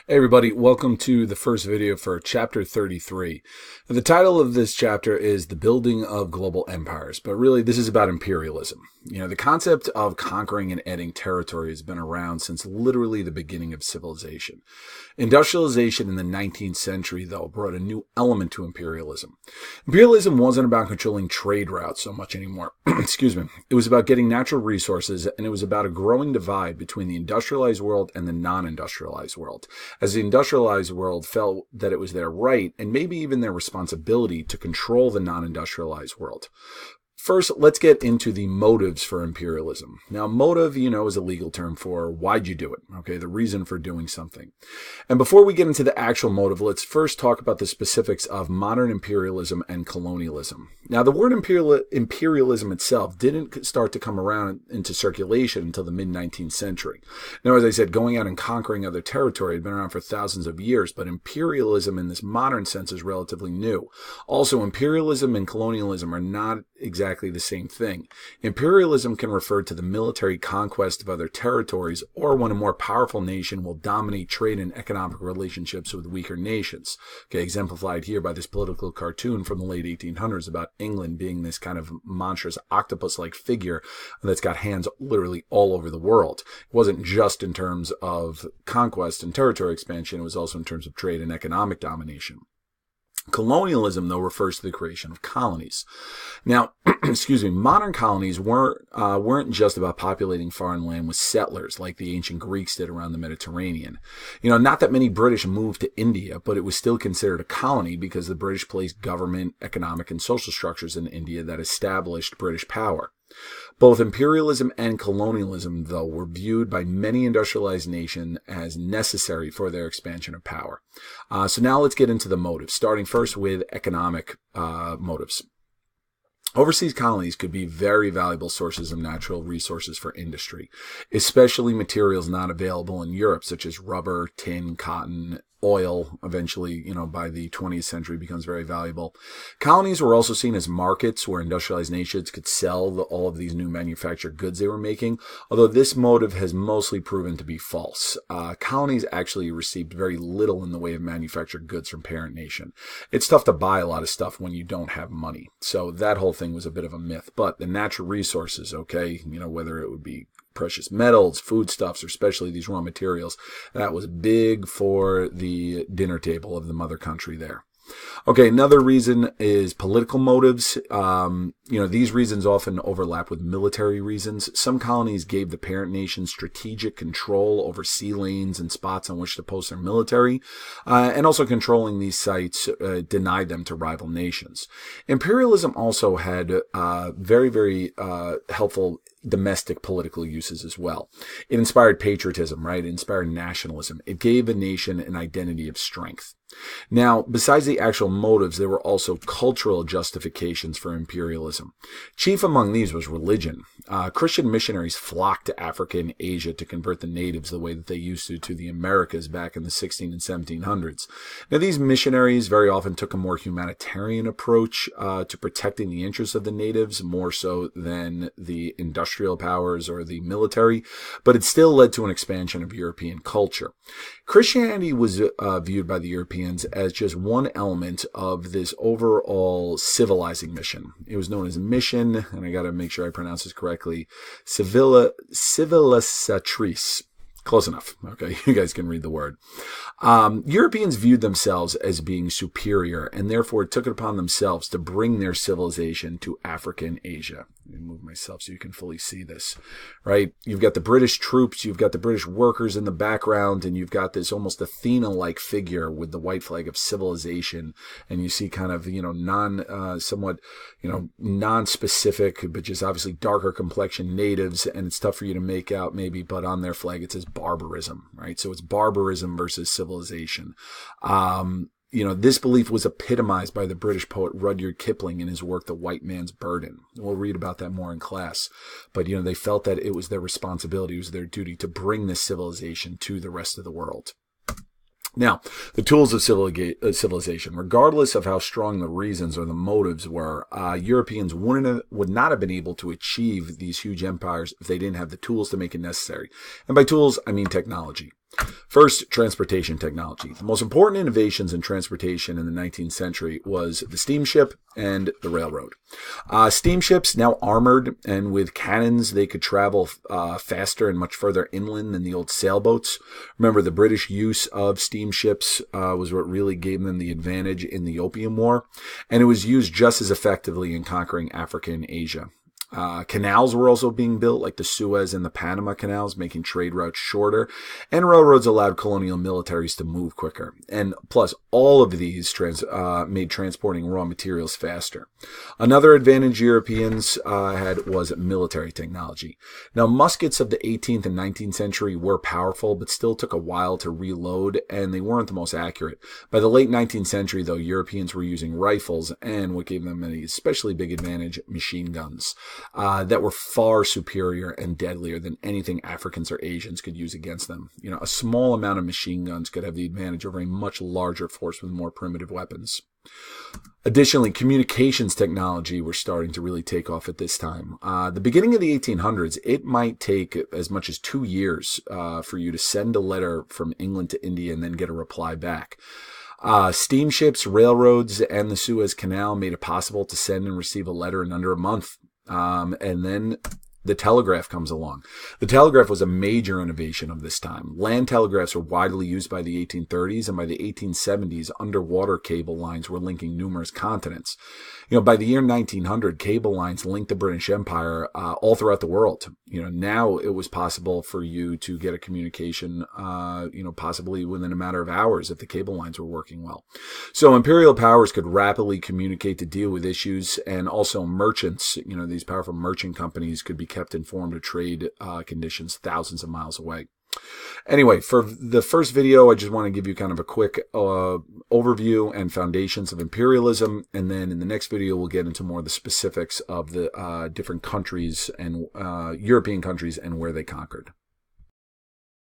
Hey everybody, welcome to the first video for chapter 33. Now, the title of this chapter is The Building of Global Empires, but really this is about imperialism. The concept of conquering and adding territory has been around since literally the beginning of civilization. Industrialization in the 19th century, though, brought a new element to imperialism. Imperialism wasn't about controlling trade routes so much anymore. Excuse me. It was about getting natural resources, and it was about a growing divide between the industrialized world and the non-industrialized world, as the industrialized world felt that it was their right and maybe even their responsibility to control the non-industrialized world. First, let's get into the motives for imperialism. Now, motive, is a legal term for why'd you do it, okay, the reason for doing something. And before we get into the actual motive, let's first talk about the specifics of modern imperialism and colonialism. Now, the word imperialism itself didn't start to come around into circulation until the mid-19th century. Now, as I said, going out and conquering other territory had been around for thousands of years, but imperialism in this modern sense is relatively new. Also, imperialism and colonialism are not exactly the same thing. Imperialism can refer to the military conquest of other territories, or when a more powerful nation will dominate trade and economic relationships with weaker nations. Okay, exemplified here by this political cartoon from the late 1800s about England being this kind of monstrous octopus-like figure that's got hands literally all over the world. It wasn't just in terms of conquest and territory expansion, it was also in terms of trade and economic domination. Colonialism, though, refers to the creation of colonies. Now, modern colonies weren't just about populating foreign land with settlers like the ancient Greeks did around the Mediterranean. Not that many British moved to India, but it was still considered a colony because the British placed government, economic, and social structures in India that established British power. Both imperialism and colonialism, though, were viewed by many industrialized nations as necessary for their expansion of power. So now let's get into the motives, starting first with economic motives. Overseas colonies could be very valuable sources of natural resources for industry, especially materials not available in Europe, such as rubber, tin, cotton, oil. Eventually, by the 20th century becomes very valuable. Colonies were also seen as markets where industrialized nations could sell all of these new manufactured goods they were making, although this motive has mostly proven to be false. Colonies actually received very little in the way of manufactured goods from parent nation. It's tough to buy a lot of stuff when you don't have money, so that whole thing was a bit of a myth. But the natural resources, okay, whether it would be precious metals, foodstuffs, or especially these raw materials, that was big for the dinner table of the mother country there. Okay, another reason is political motives. These reasons often overlap with military reasons. Some colonies gave the parent nation strategic control over sea lanes and spots on which to post their military, and also controlling these sites denied them to rival nations. Imperialism also had very, very helpful domestic political uses as well. It inspired patriotism, right? It inspired nationalism. It gave a nation an identity of strength. Now, besides the actual motives, there were also cultural justifications for imperialism. Chief among these was religion. Christian missionaries flocked to Africa and Asia to convert the natives the way that they used to the Americas back in the 16 and 1700s. Now, these missionaries very often took a more humanitarian approach to protecting the interests of the natives, more so than the industrial powers or the military, but it still led to an expansion of European culture. Christianity was viewed by the Europeans as just one element of this overall civilizing mission. It was known as a mission, and I got to make sure I pronounce this correctly, civilisatrice. Close enough. Okay, you guys can read the word. Europeans viewed themselves as being superior and therefore took it upon themselves to bring their civilization to Africa and Asia. Let me move myself so you can fully see this, right? You've got the British troops, you've got the British workers in the background, and you've got this almost Athena-like figure with the white flag of civilization, and you see kind of, non-specific, but just obviously darker complexion natives, and it's tough for you to make out maybe, but on their flag it says barbarism, right? So it's barbarism versus civilization. This belief was epitomized by the British poet Rudyard Kipling in his work, The White Man's Burden. We'll read about that more in class. But, they felt that it was their responsibility, it was their duty to bring this civilization to the rest of the world. Now, the tools of civilization, regardless of how strong the reasons or the motives were, Europeans would not have been able to achieve these huge empires if they didn't have the tools to make it necessary. And by tools, I mean technology. First, transportation technology. The most important innovations in transportation in the 19th century was the steamship and the railroad. Steamships, now armored and with cannons, they could travel faster and much further inland than the old sailboats. Remember, the British use of steamships was what really gave them the advantage in the Opium War, and it was used just as effectively in conquering Africa and Asia. Canals were also being built, like the Suez and the Panama canals, making trade routes shorter, and railroads allowed colonial militaries to move quicker. And plus, all of these made transporting raw materials faster. Another advantage Europeans had was military technology. Now, muskets of the 18th and 19th century were powerful, but still took a while to reload, and they weren't the most accurate. By the late 19th century, though, Europeans were using rifles, and what gave them an especially big advantage, machine guns. That were far superior and deadlier than anything Africans or Asians could use against them. You know, a small amount of machine guns could have the advantage over a much larger force with more primitive weapons. Additionally, communications technology were starting to really take off at this time. The beginning of the 1800s, it might take as much as 2 years for you to send a letter from England to India and then get a reply back. Steamships, railroads, and the Suez Canal made it possible to send and receive a letter in under a month. And then the telegraph comes along. The telegraph was a major innovation of this time. Land telegraphs were widely used by the 1830s, and by the 1870s, underwater cable lines were linking numerous continents. You know, by the year 1900, cable lines linked the British Empire all throughout the world. You know, now it was possible for you to get a communication, possibly within a matter of hours if the cable lines were working well. So imperial powers could rapidly communicate to deal with issues, and also merchants, you know, these powerful merchant companies could be kept informed of trade conditions thousands of miles away. Anyway, for the first video, I just want to give you kind of a quick overview and foundations of imperialism. And then in the next video, we'll get into more of the specifics of the different countries and European countries and where they conquered.